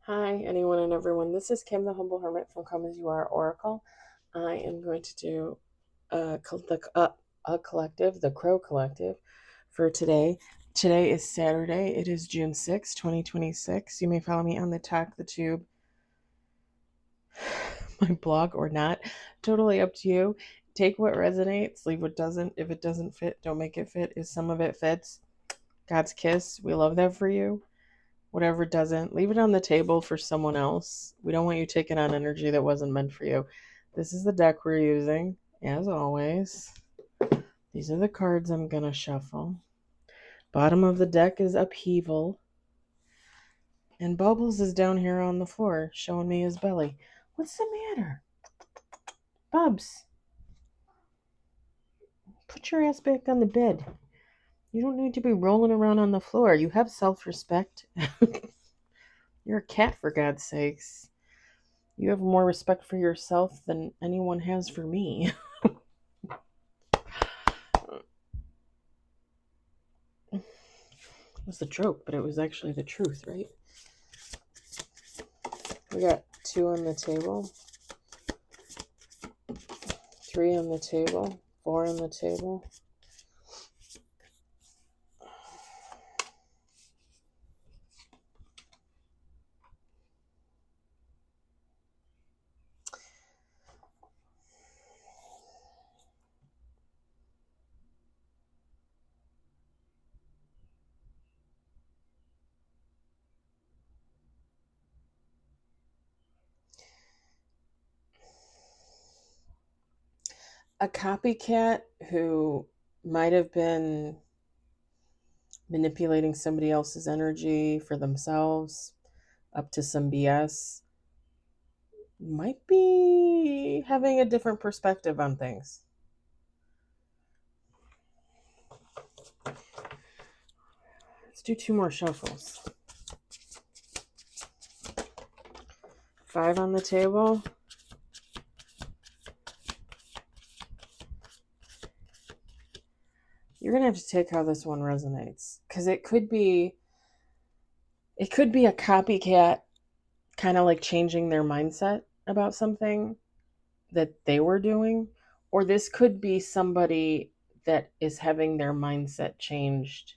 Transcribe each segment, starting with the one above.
Hi, anyone and everyone. This is Kim, the Humble Hermit from Come As You Are Oracle. I am going to do a collective, the Crow Collective, for today. Today is Saturday. It is June 6, 2026. You may follow me on the Talk the Tube, my blog, or not. Totally up to you. Take what resonates, leave what doesn't. If it doesn't fit, don't make it fit. If some of it fits, God's kiss. We love that for you. Whatever doesn't, leave it on the table for someone else. We don't want you taking on energy that wasn't meant for you. This is the deck we're using, as always. These are the cards I'm going to shuffle. Bottom of the deck is Upheaval. And Bubbles is down here on the floor, showing me his belly. What's the matter? Bubs, put your ass back on the bed. You don't need to be rolling around on the floor. You have self-respect. You're a cat, for God's sakes. You have more respect for yourself than anyone has for me. It was a joke, but it was actually the truth, right? We got 2 on the table, 3 on the table, 4 on the table. A copycat who might have been manipulating somebody else's energy for themselves up to some BS might be having a different perspective on things. Let's do 2 more shuffles. 5 on the table. You're going to have to take how this one resonates, because it could be a copycat kind of like changing their mindset about something that they were doing, or this could be somebody that is having their mindset changed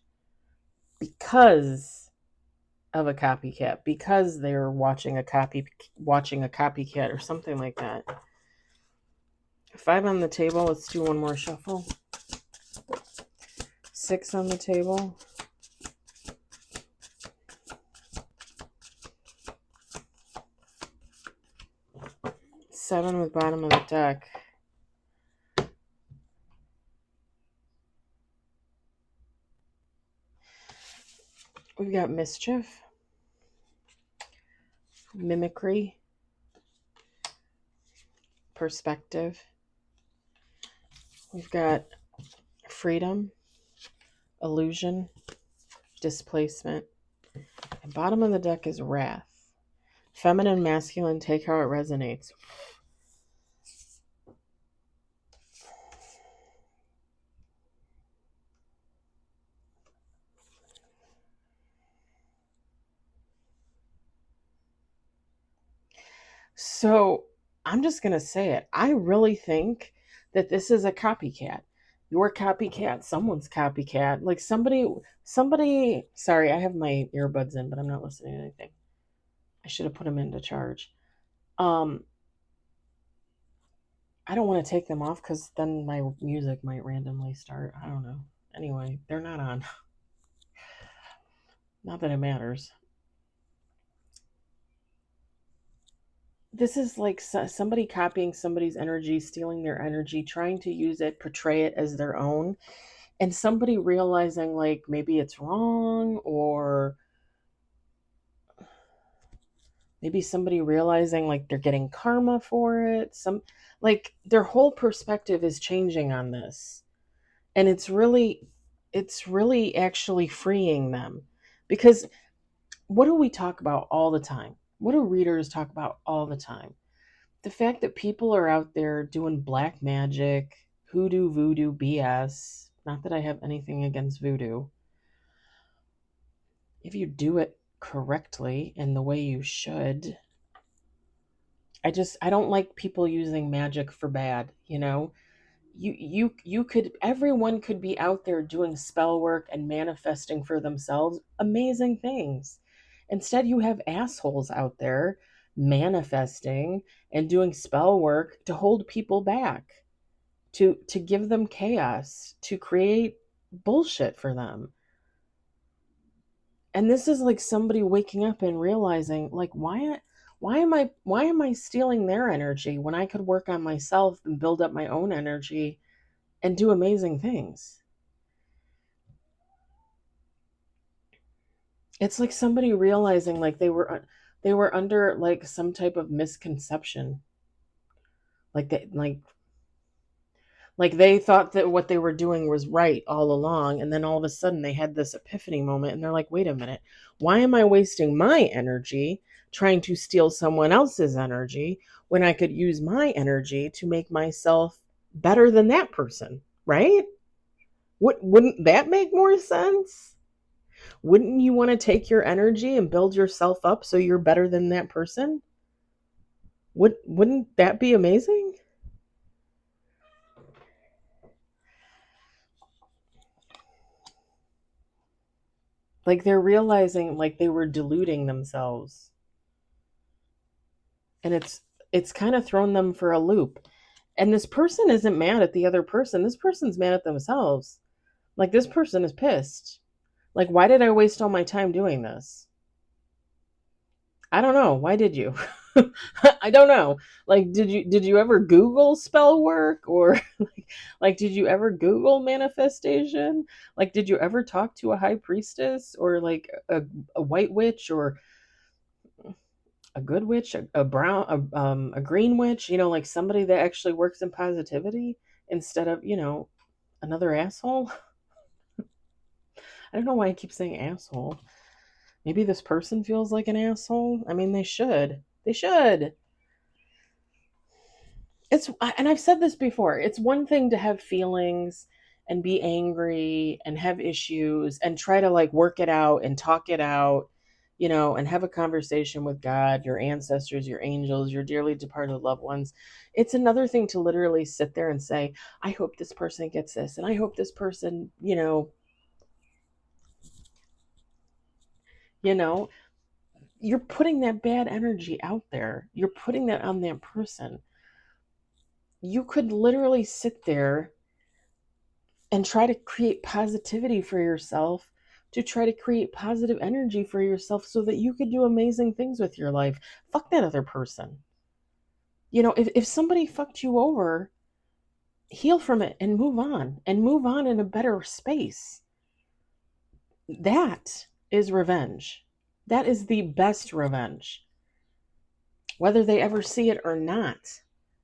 because of a copycat, because they're watching a copycat or something like that. 5 on the table. Let's do 1 more shuffle. 6 on the table. 7 with bottom of the deck. We've got mischief, mimicry, perspective. We've got freedom, illusion, displacement. And bottom of the deck is wrath. Feminine, masculine, take how it resonates. So I'm just going to say it. I really think that this is a copycat. Your copycat, someone's copycat. Like somebody, sorry, I have my earbuds in, but I'm not listening to anything. I should have put them into charge. I don't want to take them off because then my music might randomly start. I don't know. Anyway, they're not on. Not that it matters. This is like somebody copying somebody's energy, stealing their energy, trying to use it, portray it as their own, and somebody realizing like maybe it's wrong, or maybe somebody realizing like they're getting karma for it. Some like their whole perspective is changing on this. And it's really actually freeing them, because what do we talk about all the time? What do readers talk about all the time? The fact that people are out there doing black magic, hoodoo, voodoo, BS. Not that I have anything against voodoo. If you do it correctly and the way you should. I don't like people using magic for bad, you know? You could, everyone could be out there doing spell work and manifesting for themselves amazing things. Instead, you have assholes out there manifesting and doing spell work to hold people back, to give them chaos, to create bullshit for them. And this is like somebody waking up and realizing, like, why am I stealing their energy when I could work on myself and build up my own energy and do amazing things? It's like somebody realizing like they were under like some type of misconception. Like they thought that what they were doing was right all along, and then all of a sudden they had this epiphany moment and they're like, wait a minute, why am I wasting my energy trying to steal someone else's energy when I could use my energy to make myself better than that person, right? Wouldn't that make more sense? Wouldn't you want to take your energy and build yourself up so you're better than that person? Wouldn't that be amazing? Like they're realizing like they were deluding themselves. And it's kind of thrown them for a loop. And this person isn't mad at the other person. This person's mad at themselves. Like this person is pissed. Like, why did I waste all my time doing this? I don't know. Why did you? I don't know. Like, did you ever Google spell work, or like did you ever Google manifestation? Like, did you ever talk to a high priestess, or like a white witch, or a good witch, a brown, a green witch? You know, like somebody that actually works in positivity instead of, another asshole. I don't know why I keep saying asshole. Maybe this person feels like an asshole. I mean, they should. They should. And I've said this before. It's one thing to have feelings and be angry and have issues and try to like work it out and talk it out, and have a conversation with God, your ancestors, your angels, your dearly departed loved ones. It's another thing to literally sit there and say, I hope this person gets this, and I hope this person, you know, you're putting that bad energy out there. You're putting that on that person. You could literally sit there and try to create positivity for yourself, to try to create positive energy for yourself so that you could do amazing things with your life. Fuck that other person. If somebody fucked you over, heal from it and move on in a better space. That is revenge. That is the best revenge. Whether they ever see it or not,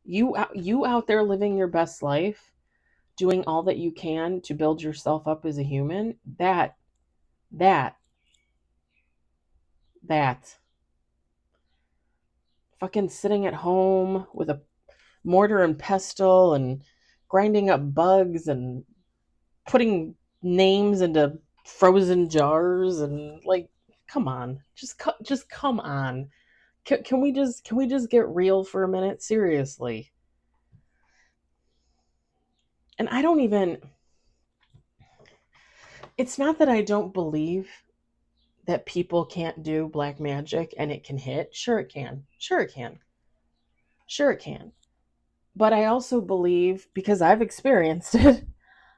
you out there living your best life, doing all that you can to build yourself up as a human, that fucking sitting at home with a mortar and pestle and grinding up bugs and putting names into frozen jars, and like, come on, just come on. Can we just get real for a minute? Seriously. And I don't even, it's not that I don't believe that people can't do black magic and it can hit. Sure it can. Sure it can. Sure it can. But I also believe, because I've experienced it,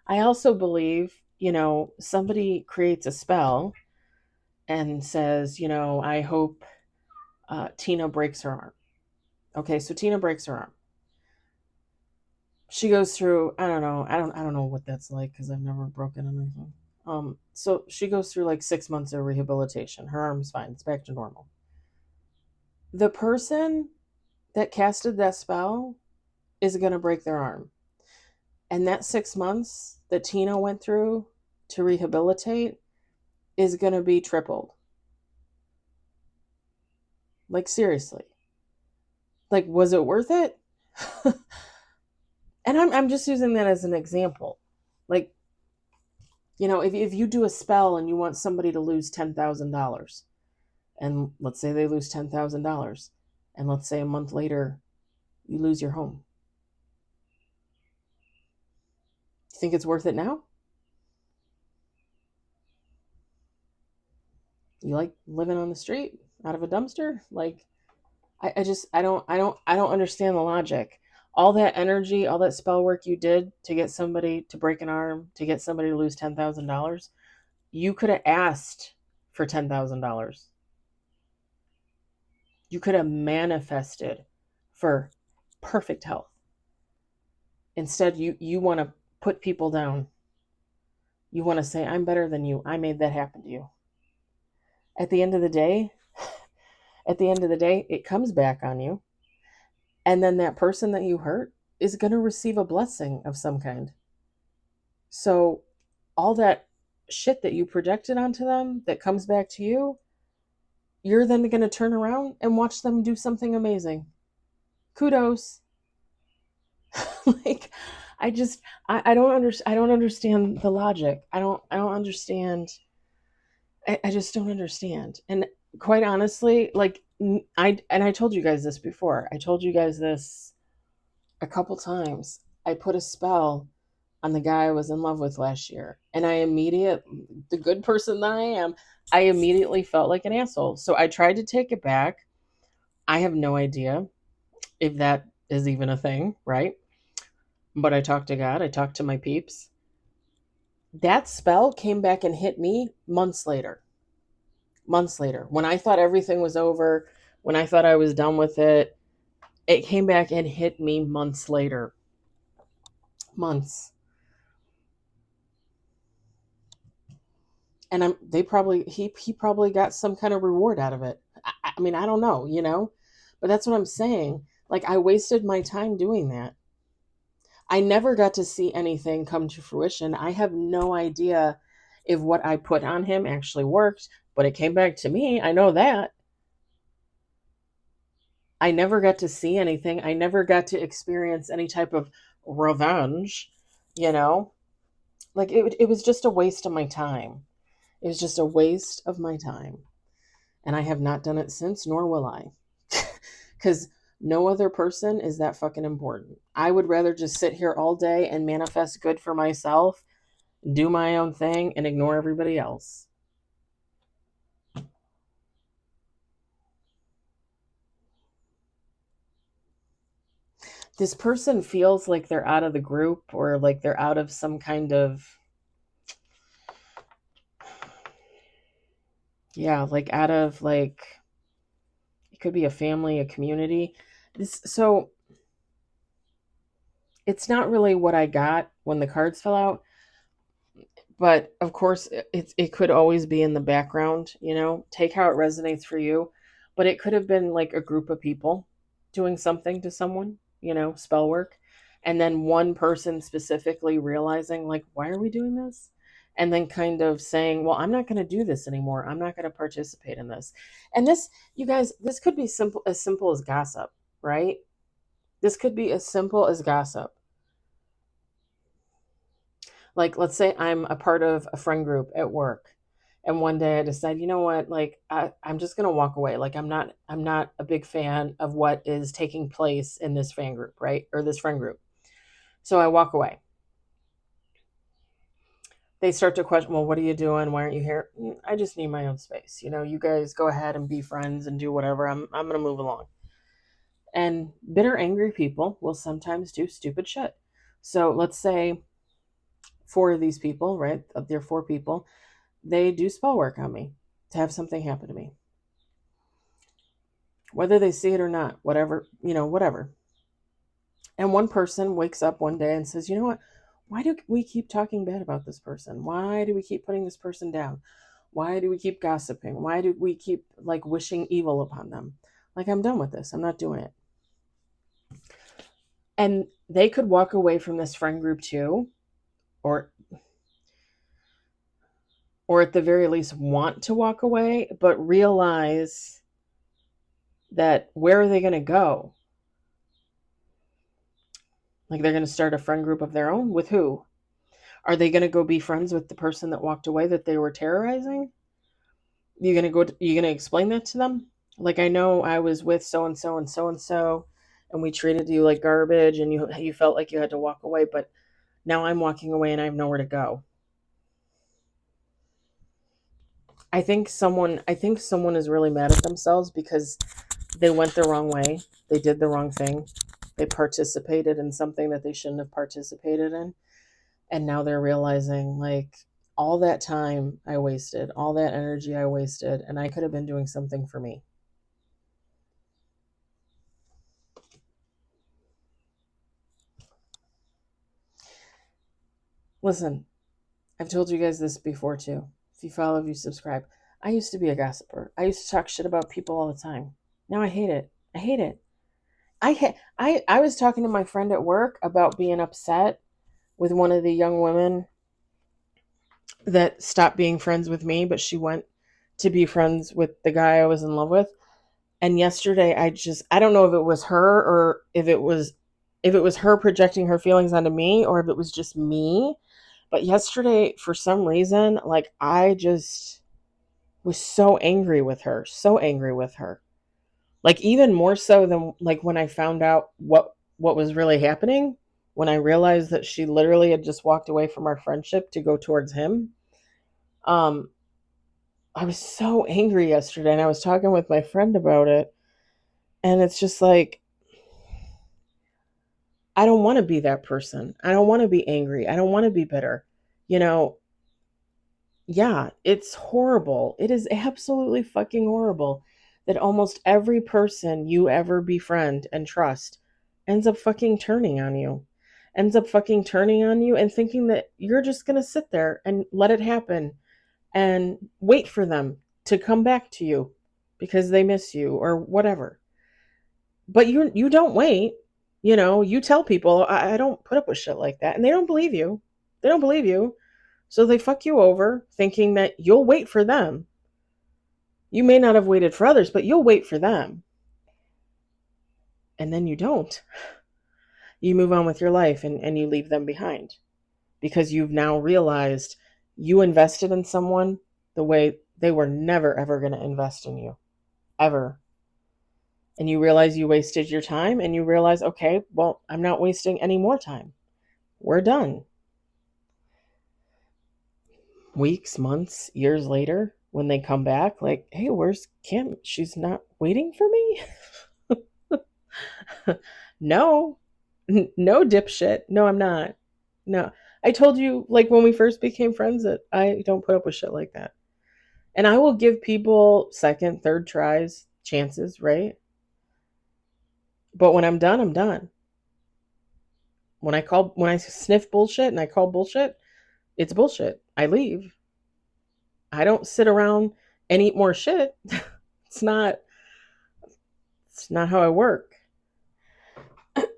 I also believe, somebody creates a spell and says, I hope Tina breaks her arm. Okay, so Tina breaks her arm. She goes through, I don't know, I don't know what that's like because I've never broken anything. So she goes through like 6 months of rehabilitation. Her arm's fine. It's back to normal. The person that casted that spell is going to break their arm. And that 6 months that Tina went through to rehabilitate is going to be tripled. Like, seriously. Like, was it worth it? And I'm just using that as an example. Like, if you do a spell and you want somebody to lose $10,000, And let's say they lose $10,000. And let's say a month later, you lose your home. You think it's worth it now? You like living on the street out of a dumpster? Like, I don't understand the logic. All that energy, all that spell work you did to get somebody to break an arm, to get somebody to lose $10,000, you could have asked for $10,000. You could have manifested for perfect health. Instead, you want to put people down. You want to say, I'm better than you. I made that happen to you. At the end of the day, it comes back on you. And then that person that you hurt is going to receive a blessing of some kind. So all that shit that you projected onto them that comes back to you, you're then going to turn around and watch them do something amazing. Kudos. Like, I don't understand the logic. I don't understand. I just don't understand. And quite honestly, like, I told you guys this before. I told you guys this a couple times. I put a spell on the guy I was in love with last year, and the good person that I immediately felt like an asshole. So I tried to take it back. I have no idea if that is even a thing, right? But I talked to God, I talked to my peeps. That spell came back and hit me months later. Months later, when I thought everything was over, when I thought I was done with it, it came back and hit me months later. Months. And he probably got some kind of reward out of it. I mean, I don't know, but that's what I'm saying. Like, I wasted my time doing that. I never got to see anything come to fruition. I have no idea if what I put on him actually worked, but it came back to me. I know that. I never got to see anything. I never got to experience any type of revenge, you know? Like, it was just a waste of my time. It was just a waste of my time. And I have not done it since, nor will I. Because no other person is that fucking important. I would rather just sit here all day and manifest good for myself, do my own thing, and ignore everybody else. This person feels like they're out of the group, or like they're out of some kind of, yeah, like out of, like, it could be a family, a community. So it's not really what I got when the cards fell out, but of course it could always be in the background. Take how it resonates for you. But it could have been like a group of people doing something to someone, spell work, and then one person specifically realizing, like, why are we doing this, and then kind of saying, well, I'm not going to do this anymore, I'm not going to participate in this. And this, you guys, this could be simple as gossip, right? This could be as simple as gossip. Like, let's say I'm a part of a friend group at work, and one day I decide, you know what, like, I'm just gonna walk away. Like, I'm not a big fan of what is taking place in this fan group, right? Or this friend group. So I walk away. They start to question, well, what are you doing? Why aren't you here? I just need my own space. You guys go ahead and be friends and do whatever. I'm gonna move along. And bitter, angry people will sometimes do stupid shit. So let's say four of these people, right? There are four people. They do spell work on me to have something happen to me. Whether they see it or not, whatever, whatever. And one person wakes up one day and says, you know what? Why do we keep talking bad about this person? Why do we keep putting this person down? Why do we keep gossiping? Why do we keep, like, wishing evil upon them? Like, I'm done with this. I'm not doing it. And they could walk away from this friend group too, or at the very least want to walk away, but realize that, where are they going to go? Like, they're going to start a friend group of their own with who? Are they going to go be friends with the person that walked away that they were terrorizing? You gonna explain that to them? Like, I know I was with so and so and so and so, and we treated you like garbage, and you felt like you had to walk away, but now I'm walking away and I have nowhere to go. I think someone is really mad at themselves because they went the wrong way. They did the wrong thing. They participated in something that they shouldn't have participated in. And now they're realizing, like, all that time I wasted, all that energy I wasted, and I could have been doing something for me. Listen, I've told you guys this before too. If you follow, if you subscribe, I used to be a gossiper. I used to talk shit about people all the time. Now I hate it. I hate it. I was talking to my friend at work about being upset with one of the young women that stopped being friends with me, but she went to be friends with the guy I was in love with. And yesterday I don't know if it was her or if it was her projecting her feelings onto me or if it was just me. But yesterday, for some reason, like, I just was so angry with her, so angry with her. Like, even more so than like when I found out what was really happening, when I realized that she literally had just walked away from our friendship to go towards him. Um I was so angry yesterday, and I was talking with my friend about it, and it's just like, I don't want to be that person. I don't want to be angry. I don't want to be bitter. You know, yeah, it's horrible. It is absolutely fucking horrible that almost every person you ever befriend and trust ends up fucking turning on you. Ends up fucking turning on you and thinking that you're just going to sit there and let it happen and wait for them to come back to you because they miss you or whatever. But you don't wait. You tell people, I don't put up with shit like that, and they don't believe you. They don't believe you. So they fuck you over thinking that you'll wait for them. You may not have waited for others, but you'll wait for them. And then you don't. You move on with your life and you leave them behind because you've now realized you invested in someone the way they were never, ever going to invest in you. Ever. And you realize you wasted your time and you realize, okay, well, I'm not wasting any more time. We're done. Weeks, months, years later, when they come back, like, hey, where's Kim? She's not waiting for me? No, no, dipshit. No, I'm not. No, I told you, like, when we first became friends, that I don't put up with shit like that. And I will give people second, third tries, chances, right? But when I'm done, I'm done. When I sniff bullshit and I call bullshit, it's bullshit. I leave. I don't sit around and eat more shit. it's not it's not how I work.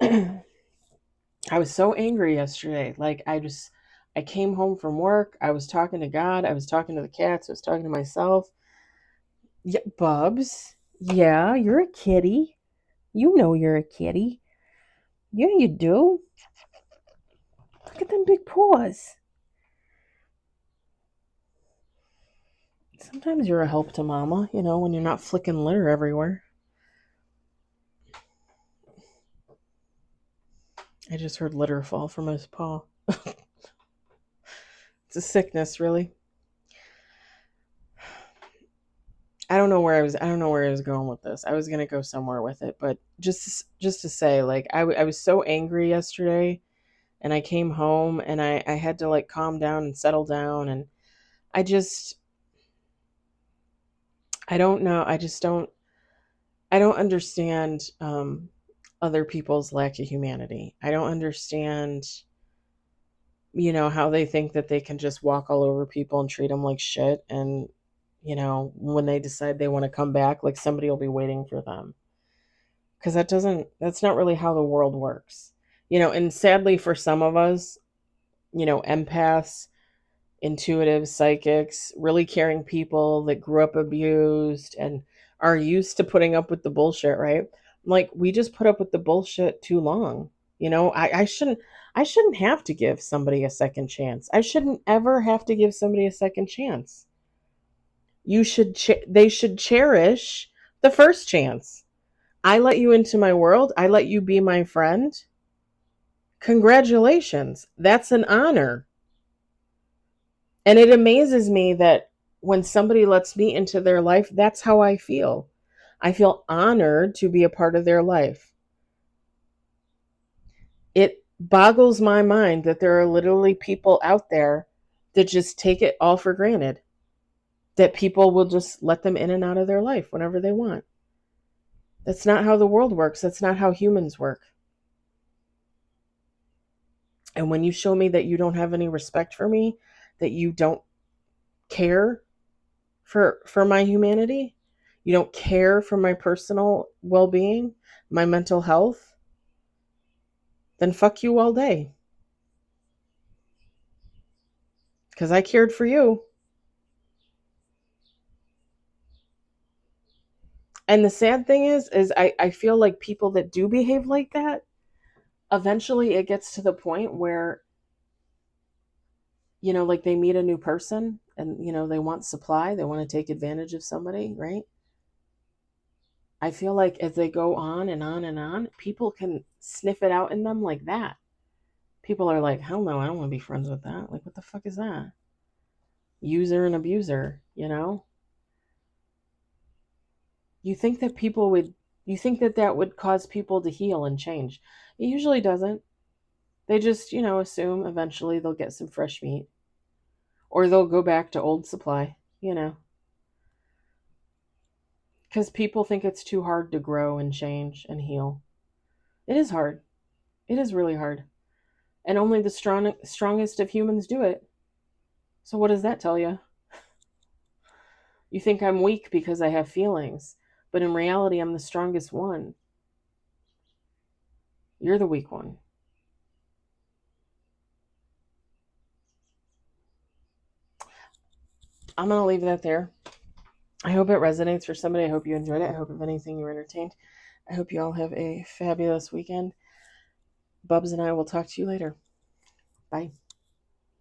I was so angry yesterday. Like, I came home from work. I was talking to God. I was talking to the cats. I was talking to myself. Yeah, Bubs. Yeah, you're a kitty. You know you're a kitty. Yeah, you do. Look at them big paws. Sometimes you're a help to mama, when you're not flicking litter everywhere. I just heard litter fall from his paw. It's a sickness, really. I don't know where I was going with this. I was going to go somewhere with it, but just to say, like, I was so angry yesterday, and I came home and I had to, like, calm down and settle down, and I just I don't know. I don't understand other people's lack of humanity. I don't understand, how they think that they can just walk all over people and treat them like shit. And, when they decide they want to come back, like, somebody will be waiting for them. Because that's not really how the world works. And sadly for some of us, empaths, intuitive psychics, really caring people that grew up abused and are used to putting up with the bullshit, right? Like, we just put up with the bullshit too long. I shouldn't have to give somebody a second chance. I shouldn't ever have to give somebody a second chance. They should cherish the first chance. I let you into my world. I let you be my friend. Congratulations. That's an honor. And it amazes me that when somebody lets me into their life, that's how I feel. I feel honored to be a part of their life. It boggles my mind that there are literally people out there that just take it all for granted, that people will just let them in and out of their life whenever they want. That's not how the world works. That's not how humans work. And when you show me that you don't have any respect for me, that you don't care for my humanity, you don't care for my personal well-being, my mental health, then fuck you all day. Because I cared for you. And the sad thing is I feel like people that do behave like that, eventually it gets to the point where, like they meet a new person and, they want supply, they want to take advantage of somebody, right? I feel like as they go on and on and on, people can sniff it out in them like that. People are like, hell no, I don't want to be friends with that. Like, what the fuck is that? User and abuser, You think that that would cause people to heal and change. It usually doesn't. They just, assume eventually they'll get some fresh meat. Or they'll go back to old supply, Because people think it's too hard to grow and change and heal. It is hard. It is really hard. And only the strongest of humans do it. So what does that tell you? You think I'm weak because I have feelings, but in reality, I'm the strongest one. You're the weak one. I'm going to leave that there. I hope it resonates for somebody. I hope you enjoyed it. I hope, if anything, you were entertained. I hope you all have a fabulous weekend. Bubs and I will talk to you later. Bye.